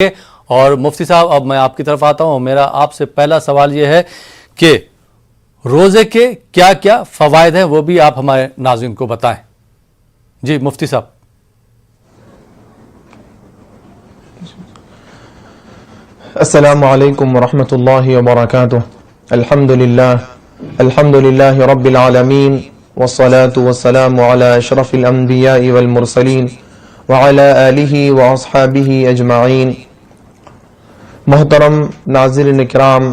اور مفتی صاحب اب میں آپ کی طرف آتا ہوں. میرا آپ سے پہلا سوال یہ ہے کہ روزے کے کیا کیا فوائد ہیں وہ بھی آپ ہمارے ناظرین کو بتائیں. جی مفتی صاحب. السلام علیکم ورحمۃ اللہ وبرکاتہ. الحمد للہ رب العالمین والصلاة والسلام علی اشرف الانبیاء والمرسلین وعلی آلہ واصحابہ اجمعین. محترم ناظرین کرام،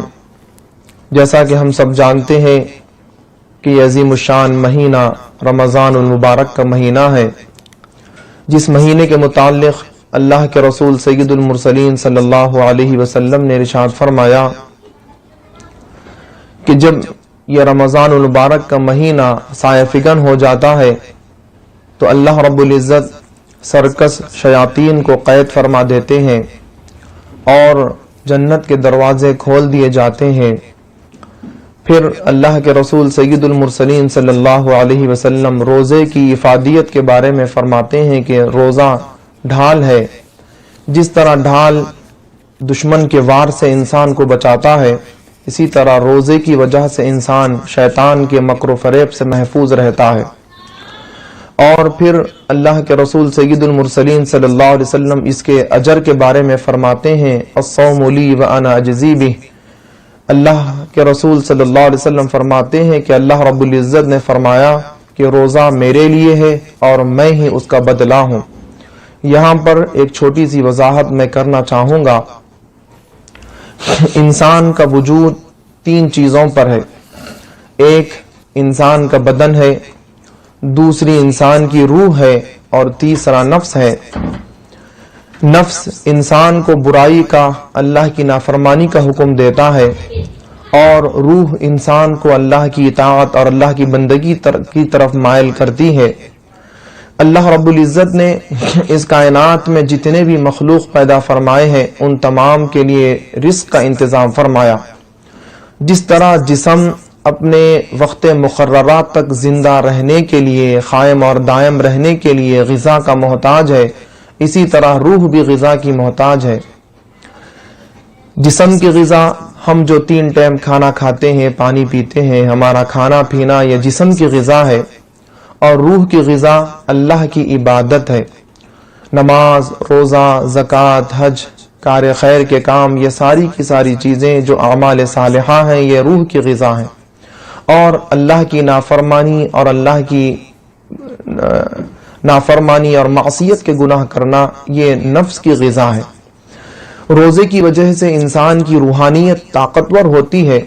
جیسا کہ ہم سب جانتے ہیں کہ یہ عظیم الشان مہینہ رمضان المبارک کا مہینہ ہے، جس مہینے کے متعلق اللہ کے رسول سید المرسلین صلی اللہ علیہ وسلم نے ارشاد فرمایا کہ جب یہ رمضان المبارک کا مہینہ سایہ فگن ہو جاتا ہے تو اللہ رب العزت سرکس شیاطین کو قید فرما دیتے ہیں اور جنت کے دروازے کھول دیے جاتے ہیں. پھر اللہ کے رسول سید المرسلین صلی اللہ علیہ وسلم روزے کی افادیت کے بارے میں فرماتے ہیں کہ روزہ ڈھال ہے. جس طرح ڈھال دشمن کے وار سے انسان کو بچاتا ہے، اسی طرح روزے کی وجہ سے انسان شیطان کے مکر و فریب سے محفوظ رہتا ہے. اور پھر اللہ کے رسول سید المرسلین صلی اللہ علیہ وسلم اس کے اجر کے بارے میں فرماتے ہیں الصوم لی وانا اجزی بہ. اللہ کے رسول صلی اللہ علیہ وسلم فرماتے ہیں کہ اللہ رب العزت نے فرمایا کہ روزہ میرے لیے ہے اور میں ہی اس کا بدلہ ہوں. یہاں پر ایک چھوٹی سی وضاحت میں کرنا چاہوں گا. انسان کا وجود تین چیزوں پر ہے. ایک انسان کا بدن ہے، دوسری انسان کی روح ہے اور تیسرا نفس ہے. نفس انسان کو برائی کا، اللہ کی نافرمانی کا حکم دیتا ہے، اور روح انسان کو اللہ کی اطاعت اور اللہ کی بندگی کی طرف مائل کرتی ہے. اللہ رب العزت نے اس کائنات میں جتنے بھی مخلوق پیدا فرمائے ہیں ان تمام کے لیے رزق کا انتظام فرمایا. جس طرح جسم اپنے وقت مقررات تک زندہ رہنے کے لیے، قائم اور دائم رہنے کے لیے غذا کا محتاج ہے، اسی طرح روح بھی غذا کی محتاج ہے. جسم کی غذا ہم جو 3 ٹائم کھانا کھاتے ہیں، پانی پیتے ہیں، ہمارا کھانا پینا یہ جسم کی غذا ہے. اور روح کی غذا اللہ کی عبادت ہے. نماز، روزہ، زکوٰۃ، حج، کار خیر کے کام، یہ ساری کی ساری چیزیں جو اعمال صالحہ ہیں یہ روح کی غذا ہیں. اور اللہ کی نافرمانی اور اللہ کی نافرمانی اور معصیت کے گناہ کرنا یہ نفس کی غذا ہے. روزے کی وجہ سے انسان کی روحانیت طاقتور ہوتی ہے.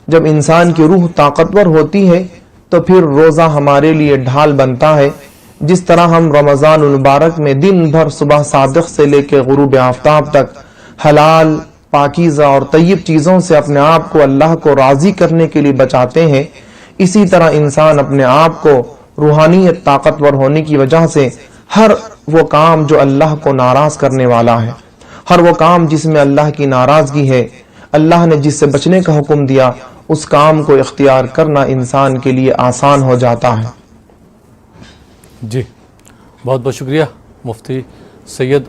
جب انسان کی روح طاقتور ہوتی ہے تو پھر روزہ ہمارے لیے ڈھال بنتا ہے. جس طرح ہم رمضان المبارک میں دن بھر صبح صادق سے لے کے غروب آفتاب تک حلال، پاکیزہ اور طیب چیزوں سے اپنے آپ کو اللہ کو راضی کرنے کے لیے بچاتے ہیں، اسی طرح انسان اپنے آپ کو روحانیت طاقتور ہونے کی وجہ سے ہر وہ کام جو اللہ کو ناراض کرنے والا ہے، ہر وہ کام جس میں اللہ کی ناراضگی ہے، اللہ نے جس سے بچنے کا حکم دیا، اس کام کو اختیار کرنا انسان کے لیے آسان ہو جاتا ہے. جی بہت بہت شکریہ مفتی سید